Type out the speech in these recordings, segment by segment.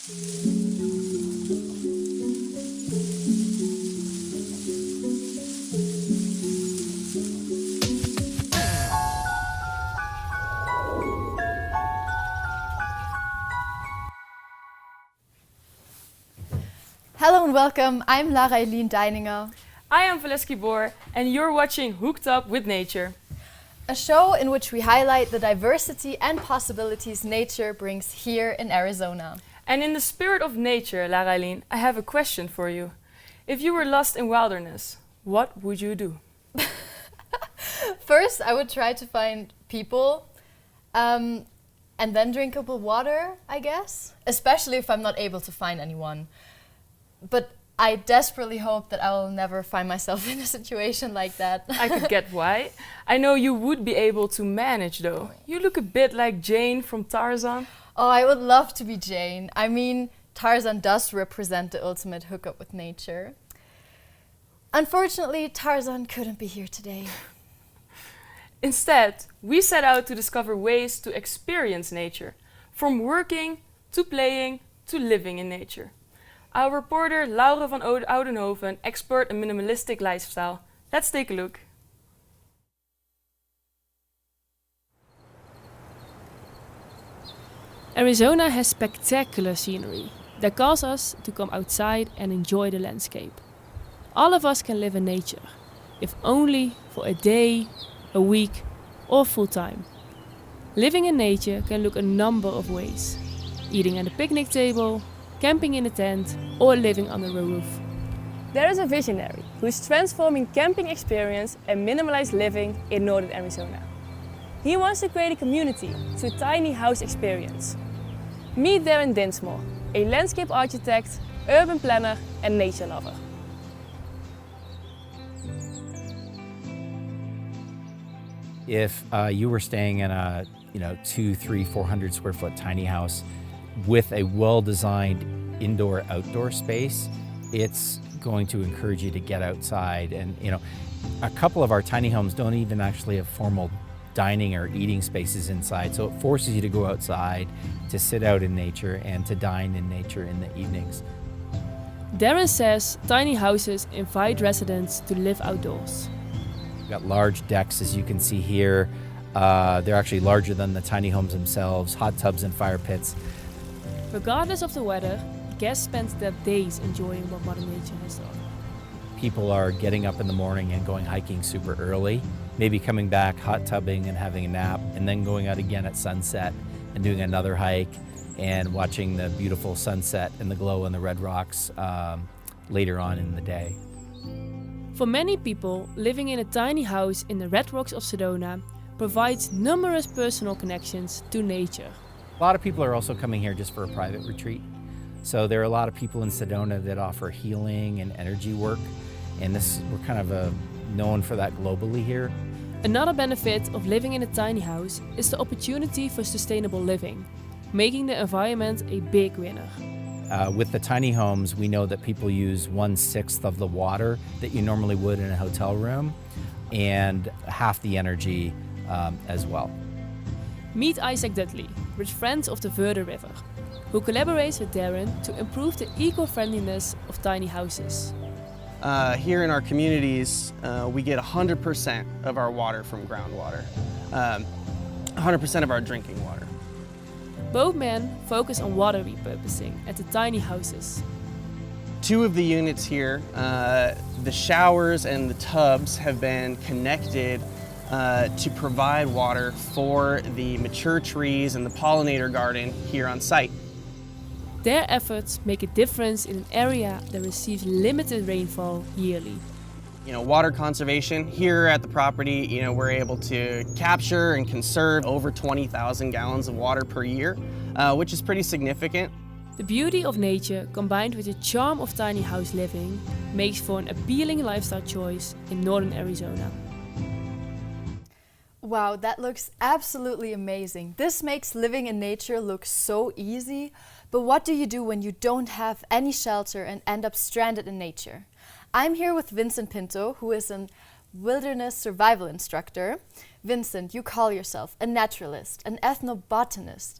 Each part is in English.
Hello and welcome, I'm Lara Eileen Deininger. I am Valeski Boer and you're watching Hooked Up with Nature. A show in which we highlight the diversity and possibilities nature brings here in Arizona. And in the spirit of nature, Lara Eileen, I have a question for you. If you were lost in wilderness, what would you do? First, I would try to find people and then drinkable water, I guess. Especially if I'm not able to find anyone. But I desperately hope that I will never find myself in a situation like that. I could get why. I know you would be able to manage though. You look a bit like Jane from Tarzan. Oh, I would love to be Jane. I mean, Tarzan does represent the ultimate hookup with nature. Unfortunately, Tarzan couldn't be here today. Instead, we set out to discover ways to experience nature, from working to playing to living in nature. Our reporter Laura van Oudenhoven explored a minimalistic lifestyle. Let's take a look. Arizona has spectacular scenery that calls us to come outside and enjoy the landscape. All of us can live in nature, if only for a day, a week or full time. Living in nature can look a number of ways. Eating at a picnic table, camping in a tent or living under a roof. There is a visionary who is transforming camping experience and minimalized living in northern Arizona. He wants to create a community through tiny house experience. Meet Darren Dinsmore, a landscape architect, urban planner and nature lover. If you were staying in a 200, 300, 400 square foot tiny house with a well-designed indoor-outdoor space, it's going to encourage you to get outside. And a couple of our tiny homes don't even actually have formal dining or eating spaces inside, so it forces you to go outside, to sit out in nature and to dine in nature in the evenings. Darren says tiny houses invite residents to live outdoors. We've got large decks, as you can see here. They're actually larger than the tiny homes themselves, hot tubs and fire pits. Regardless of the weather, guests spend their days enjoying what Mother Nature has done. People are getting up in the morning and going hiking super early, maybe coming back, hot tubbing and having a nap, and then going out again at sunset and doing another hike and watching the beautiful sunset and the glow on the red rocks later on in the day. For many people, living in a tiny house in the Red Rocks of Sedona provides numerous personal connections to nature. A lot of people are also coming here just for a private retreat. So there are a lot of people in Sedona that offer healing and energy work, and we're kind of known for that globally here. Another benefit of living in a tiny house is the opportunity for sustainable living, making the environment a big winner. With the tiny homes, we know that people use 1/6 of the water that you normally would in a hotel room, and half the energy as well. Meet Isaac Dudley, with Friends of the Verde River, who collaborates with Darren to improve the eco-friendliness of tiny houses. Here in our communities, we get 100% of our water from groundwater, 100% of our drinking water. Both men focus on water repurposing at the tiny houses. 2 of the units here, the showers and the tubs have been connected to provide water for the mature trees and the pollinator garden here on site. Their efforts make a difference in an area that receives limited rainfall yearly. Water conservation here at the property, we're able to capture and conserve over 20,000 gallons of water per year, which is pretty significant. The beauty of nature combined with the charm of tiny house living makes for an appealing lifestyle choice in northern Arizona. Wow, that looks absolutely amazing. This makes living in nature look so easy, but what do you do when you don't have any shelter and end up stranded in nature? I'm here with Vincent Pinto, who is a wilderness survival instructor. Vincent, you call yourself a naturalist, an ethnobotanist,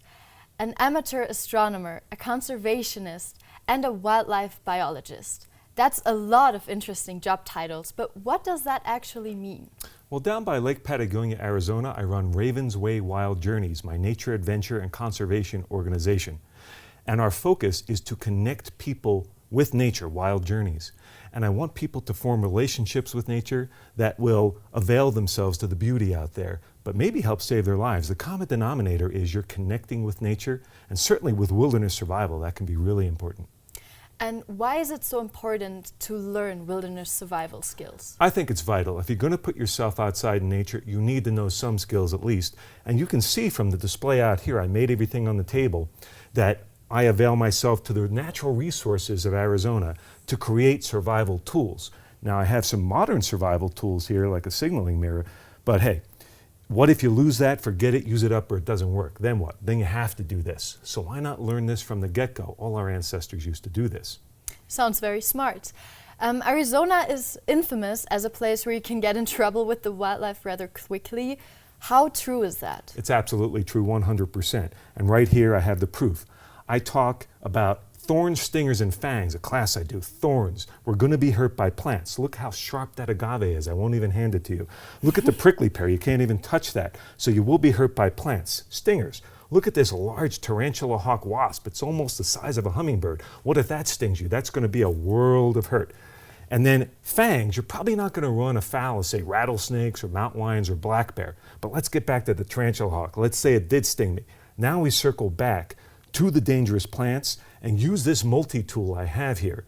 an amateur astronomer, a conservationist, and a wildlife biologist. That's a lot of interesting job titles, but what does that actually mean? Well, down by Lake Patagonia, Arizona, I run Raven's Way Wild Journeys, my nature, adventure, and conservation organization. And our focus is to connect people with nature, wild journeys. And I want people to form relationships with nature that will avail themselves to the beauty out there, but maybe help save their lives. The common denominator is you're connecting with nature, and certainly with wilderness survival, that can be really important. And why is it so important to learn wilderness survival skills? I think it's vital. If you're going to put yourself outside in nature, you need to know some skills at least. And you can see from the display out here, I made everything on the table, that I avail myself to the natural resources of Arizona to create survival tools. Now, I have some modern survival tools here, like a signaling mirror, but hey, what if you lose that, forget it, use it up, or it doesn't work? Then what? Then you have to do this. So why not learn this from the get-go? All our ancestors used to do this. Sounds very smart. Arizona is infamous as a place where you can get in trouble with the wildlife rather quickly. How true is that? It's absolutely true, 100%. And right here I have the proof. I talk about thorns, stingers, and fangs, a class I do, thorns. We're going to be hurt by plants. Look how sharp that agave is. I won't even hand it to you. Look at the prickly pear. You can't even touch that. So you will be hurt by plants. Stingers. Look at this large tarantula hawk wasp. It's almost the size of a hummingbird. What if that stings you? That's going to be a world of hurt. And then fangs, you're probably not going to run afoul of, say, rattlesnakes or mountain lions or black bear. But let's get back to the tarantula hawk. Let's say it did sting me. Now we circle back to the dangerous plants and use this multi-tool I have here.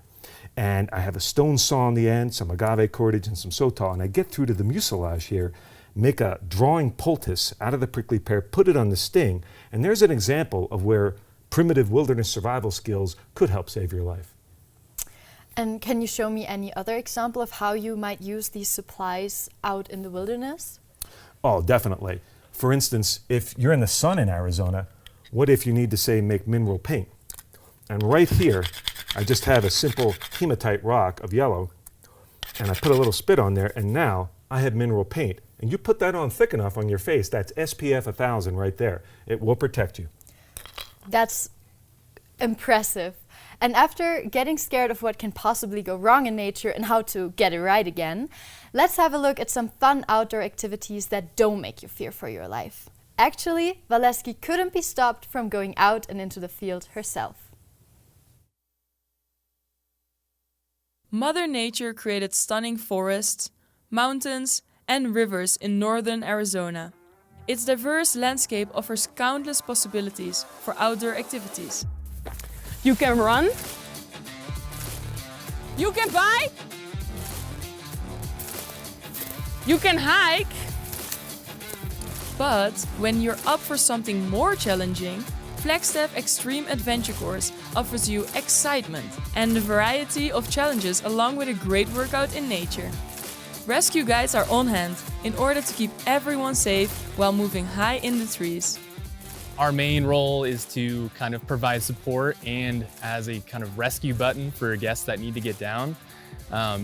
And I have a stone saw on the end, some agave cordage, and some sotol. And I get through to the mucilage here, make a drawing poultice out of the prickly pear, put it on the sting, and there's an example of where primitive wilderness survival skills could help save your life. And can you show me any other example of how you might use these supplies out in the wilderness? Oh, definitely. For instance, if you're in the sun in Arizona, what if you need to, say, make mineral paint? And right here, I just have a simple hematite rock of yellow, and I put a little spit on there, and now I have mineral paint. And you put that on thick enough on your face, that's SPF 1000 right there. It will protect you. That's impressive. And after getting scared of what can possibly go wrong in nature and how to get it right again, let's have a look at some fun outdoor activities that don't make you fear for your life. Actually, Valeski couldn't be stopped from going out and into the field herself. Mother Nature created stunning forests, mountains, and rivers in northern Arizona. Its diverse landscape offers countless possibilities for outdoor activities. You can run. You can bike. You can hike. But when you're up for something more challenging, Flagstaff Extreme Adventure Course offers you excitement and a variety of challenges along with a great workout in nature. Rescue guides are on hand in order to keep everyone safe while moving high in the trees. Our main role is to kind of provide support and as a kind of rescue button for guests that need to get down.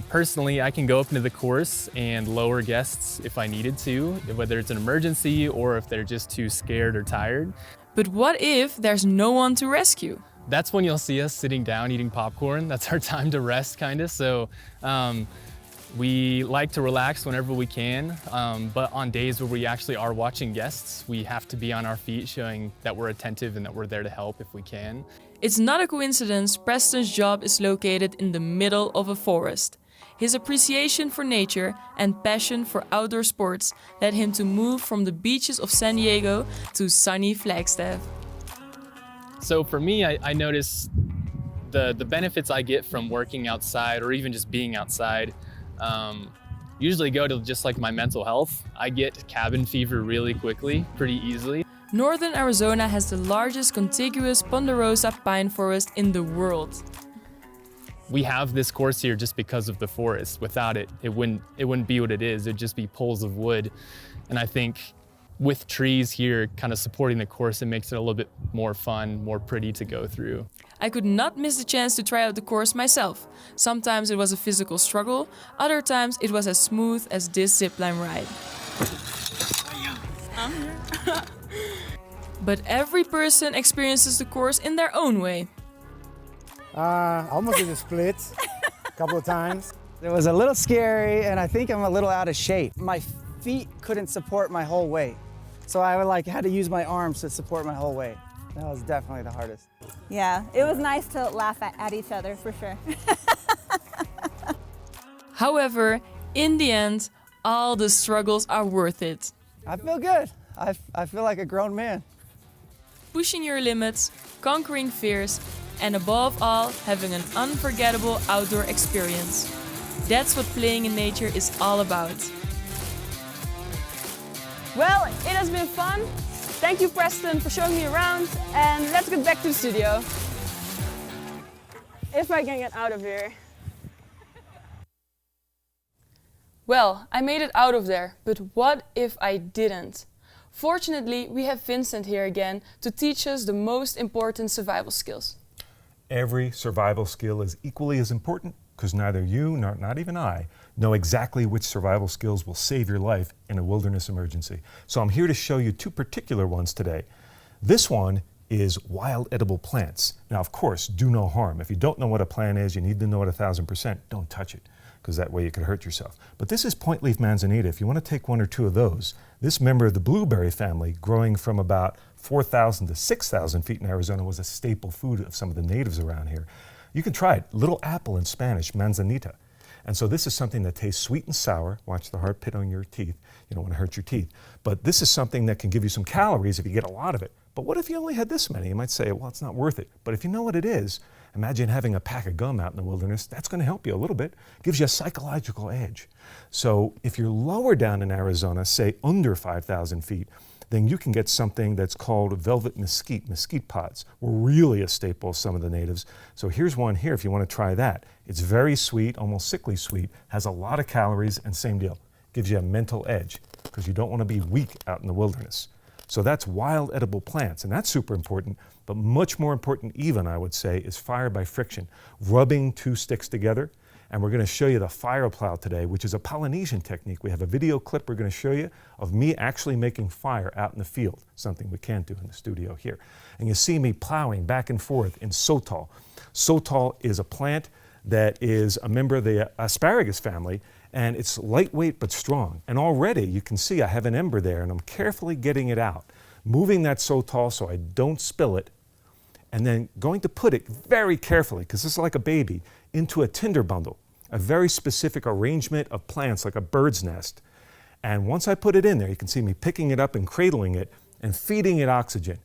Personally, I can go up into the course and lower guests if I needed to, whether it's an emergency or if they're just too scared or tired. But what if there's no one to rescue? That's when you'll see us sitting down eating popcorn. That's our time to rest, kind of. So we like to relax whenever we can, but on days where we actually are watching guests, we have to be on our feet, showing that we're attentive and that we're there to help if we can. It's not a coincidence Preston's job is located in the middle of a forest. His appreciation for nature and passion for outdoor sports led him to move from the beaches of San Diego to sunny Flagstaff. So for me, I notice the benefits I get from working outside or even just being outside usually go to just like my mental health. I get cabin fever really quickly, pretty easily. Northern Arizona has the largest contiguous ponderosa pine forest in the world. We have this course here just because of the forest. Without it, it wouldn't be what it is. It'd just be poles of wood. And I think with trees here kind of supporting the course, it makes it a little bit more fun, more pretty to go through. I could not miss the chance to try out the course myself. Sometimes it was a physical struggle, other times it was as smooth as this zipline ride. But every person experiences the course in their own way. Almost did a split a couple of times. It was a little scary, and I think I'm a little out of shape. My feet couldn't support my whole weight, so I had to use my arms to support my whole weight. That was definitely the hardest. Yeah, it was nice to laugh at each other, for sure. However, in the end, all the struggles are worth it. I feel good. I feel like a grown man. Pushing your limits, conquering fears, and above all, having an unforgettable outdoor experience. That's what playing in nature is all about. Well, it has been fun. Thank you, Preston, for showing me around. And let's get back to the studio. If I can get out of here. Well, I made it out of there, but what if I didn't? Fortunately, we have Vincent here again to teach us the most important survival skills. Every survival skill is equally as important because neither you nor not even I know exactly which survival skills will save your life in a wilderness emergency. So I'm here to show you two particular ones today. This one is wild edible plants. Now, of course, do no harm. If you don't know what a plant is, you need to know it 1,000%. Don't touch it, because that way you could hurt yourself. But this is point leaf manzanita. If you want to take one or two of those, this member of the blueberry family, growing from about 4,000 to 6,000 feet in Arizona, was a staple food of some of the natives around here. You can try it. Little apple in Spanish, manzanita. And so this is something that tastes sweet and sour. Watch the hard pit on your teeth. You don't want to hurt your teeth. But this is something that can give you some calories if you get a lot of it. But what if you only had this many? You might say, well, it's not worth it. But if you know what it is, imagine having a pack of gum out in the wilderness. That's going to help you a little bit. Gives you a psychological edge. So if you're lower down in Arizona, say under 5,000 feet, then you can get something that's called velvet mesquite pods. Were really a staple of some of the natives. So here's one here if you want to try that. It's very sweet, almost sickly sweet, has a lot of calories, and same deal. Gives you a mental edge because you don't want to be weak out in the wilderness. So that's wild edible plants, and that's super important, but much more important even, I would say, is fire by friction, rubbing two sticks together. And we're going to show you the fire plow today, which is a Polynesian technique. We have a video clip we're going to show you of me actually making fire out in the field, something we can't do in the studio here. And you see me plowing back and forth in sotol. Sotol is a plant that is a member of the asparagus family, and it's lightweight but strong. And already you can see I have an ember there, and I'm carefully getting it out, moving that sotol so I don't spill it, and then going to put it very carefully, because this is like a baby, into a tinder bundle, a very specific arrangement of plants like a bird's nest. And once I put it in there, you can see me picking it up and cradling it and feeding it oxygen.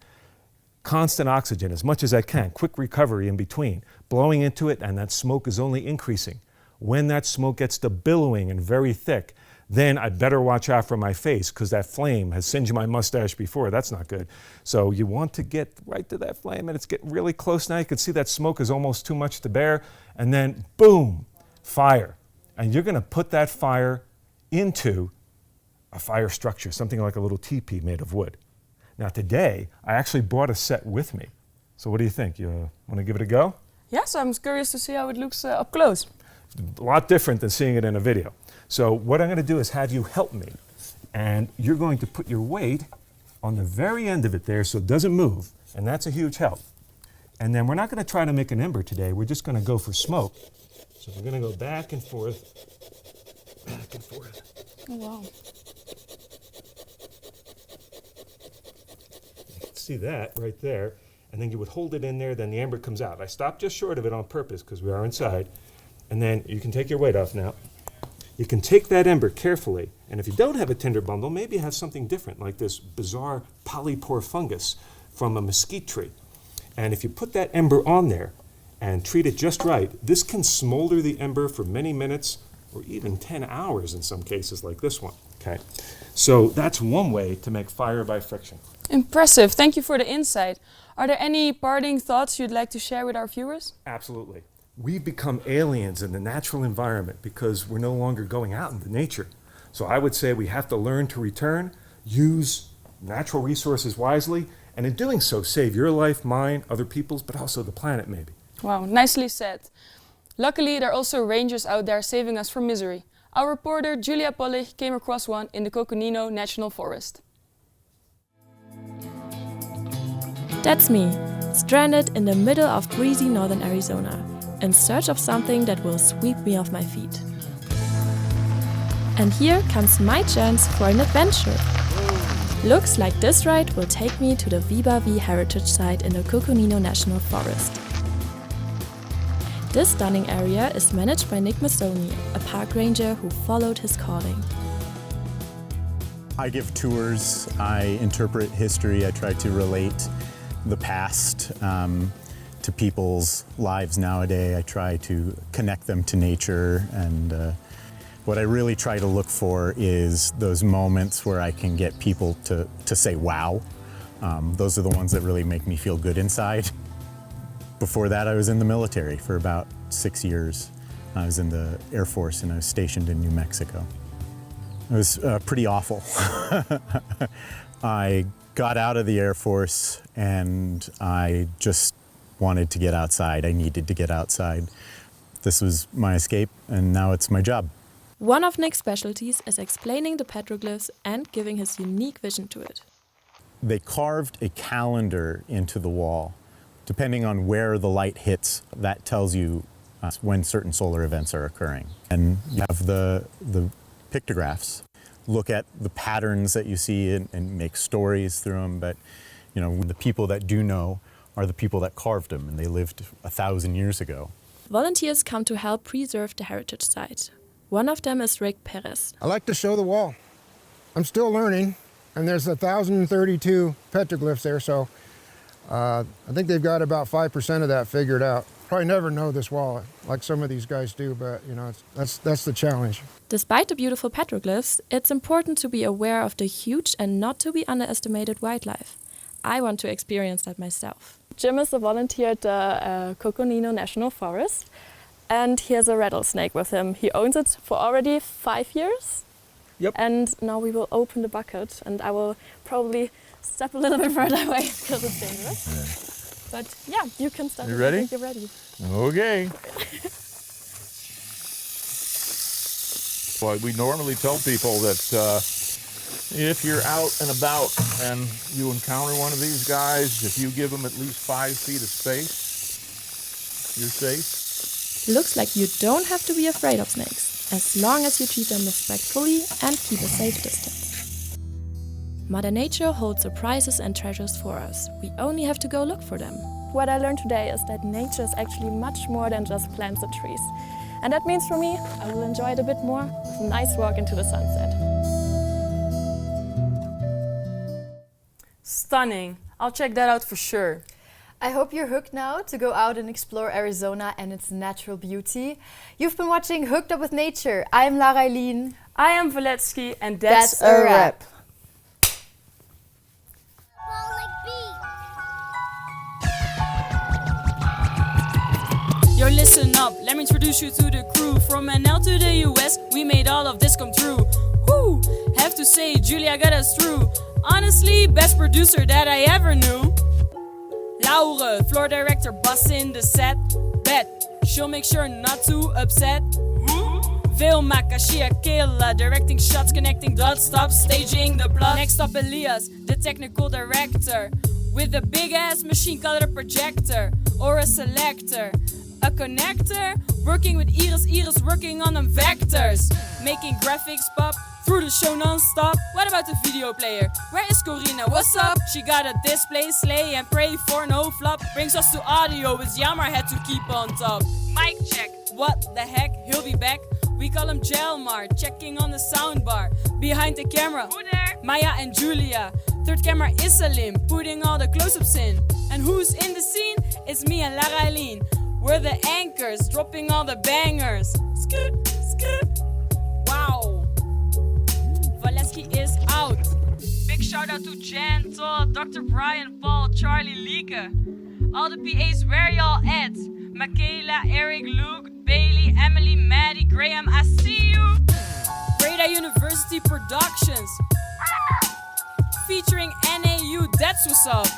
Constant oxygen as much as I can, quick recovery in between, blowing into it, and that smoke is only increasing. When that smoke gets to billowing and very thick, then I better watch out for my face because that flame has singed my mustache before. That's not good. So you want to get right to that flame, and it's getting really close now. You can see that smoke is almost too much to bear, and then boom, fire. And you're going to put that fire into a fire structure, something like a little teepee made of wood. Now today, I actually brought a set with me. So what do you think? You want to give it a go? Yes, I'm curious to see how it looks up close. A lot different than seeing it in a video. So what I'm going to do is have you help me. And you're going to put your weight on the very end of it there so it doesn't move. And that's a huge help. And then we're not going to try to make an ember today. We're just going to go for smoke. So we're going to go back and forth, back and forth. Oh, wow. You can see that right there. And then you would hold it in there, then the ember comes out. I stopped just short of it on purpose because we are inside. And then you can take your weight off now. You can take that ember carefully, and if you don't have a tinder bundle, maybe you have something different, like this bizarre polypore fungus from a mesquite tree. And if you put that ember on there and treat it just right, this can smolder the ember for many minutes or even 10 hours in some cases like this one. Okay, so that's one way to make fire by friction. Impressive. Thank you for the insight. Are there any parting thoughts you'd like to share with our viewers? Absolutely. We've become aliens in the natural environment because we're no longer going out into nature. So I would say we have to learn to return, use natural resources wisely, and in doing so, save your life, mine, other people's, but also the planet maybe. Wow, nicely said. Luckily, there are also rangers out there saving us from misery. Our reporter Julia Pollich came across one in the Coconino National Forest. That's me, stranded in the middle of breezy northern Arizona, in search of something that will sweep me off my feet. And here comes my chance for an adventure. Looks like this ride will take me to the Viva V Heritage site in the Coconino National Forest. This stunning area is managed by Nick Massoni, a park ranger who followed his calling. I give tours, I interpret history, I try to relate the past to people's lives nowadays. I try to connect them to nature, and what I really try to look for is those moments where I can get people to say wow. Those are the ones that really make me feel good inside. Before that, I was in the military for about 6 years. I was in the Air Force and I was stationed in New Mexico. It was pretty awful. I got out of the Air Force and I just wanted to get outside. I needed to get outside. This was my escape, and now it's my job. One of Nick's specialties is explaining the petroglyphs and giving his unique vision to it. They carved a calendar into the wall. Depending on where the light hits, that tells you when certain solar events are occurring. And you have the pictographs. Look at the patterns that you see and make stories through them. But you know, the people that do know are the people that carved them, and they lived 1,000 years ago. Volunteers come to help preserve the heritage site. One of them is Rick Perez. I like to show the wall. I'm still learning, and there's 1,032 petroglyphs there, so I think they've got about 5% of that figured out. Probably never know this wall like some of these guys do, but you know, that's the challenge. Despite the beautiful petroglyphs, it's important to be aware of the huge and not to be underestimated wildlife. I want to experience that myself. Jim is a volunteer at the Coconino National Forest, and he has a rattlesnake with him. He owns it for already 5 years. Yep. And now we will open the bucket, and I will probably step a little bit further away because it's dangerous. Yeah. But yeah, you can start. You ready? I think you're ready. Okay. Well, we normally tell people that if you're out and about and you encounter one of these guys, if you give them at least 5 feet of space, you're safe. Looks like you don't have to be afraid of snakes, as long as you treat them respectfully and keep a safe distance. Mother Nature holds surprises and treasures for us. We only have to go look for them. What I learned today is that nature is actually much more than just plants and trees. And that means for me, I will enjoy it a bit more with a nice walk into the sunset. Stunning. I'll check that out for sure. I hope you're hooked now to go out and explore Arizona and its natural beauty. You've been watching Hooked Up with Nature. I'm Lara Eileen. I am Valetsky, and that's a wrap. Yo, listen up, let me introduce you to the crew. From NL to the US, we made all of this come true. Woo! Have to say, Julia got us through. Honestly, best producer that I ever knew. Laure, floor director, bussin' the set. Bet, she'll make sure not to upset. Vilma, cashier, killer, directing shots, connecting dots, stop staging the plot. Next up, Elias, the technical director, with a big ass machine called a projector or a selector. A connector, working with Iris working on them vectors, making graphics pop through the show non-stop. What about the video player? Where is Corina? What's up? She got a display, slay and pray for no flop. Brings us to audio, it's Yammer had to keep on top. Mic check, what the heck? He'll be back. We call him Jelmar, checking on the soundbar. Behind the camera, who there? Maya and Julia. Third camera is Salim, putting all the close-ups in. And who's in the scene? It's me and Lara Eileen. We're the anchors, dropping all the bangers. Skr, skr. Wow. Valetsky is out. Big shout out to Jan, Todd, Dr. Brian, Paul, Charlie, Lieke. All the PAs, where y'all at? Michaela, Eric, Luke, Bailey, Emily, Maddie, Graham, I see you. Breda University Productions. Featuring NAU, that's what's up.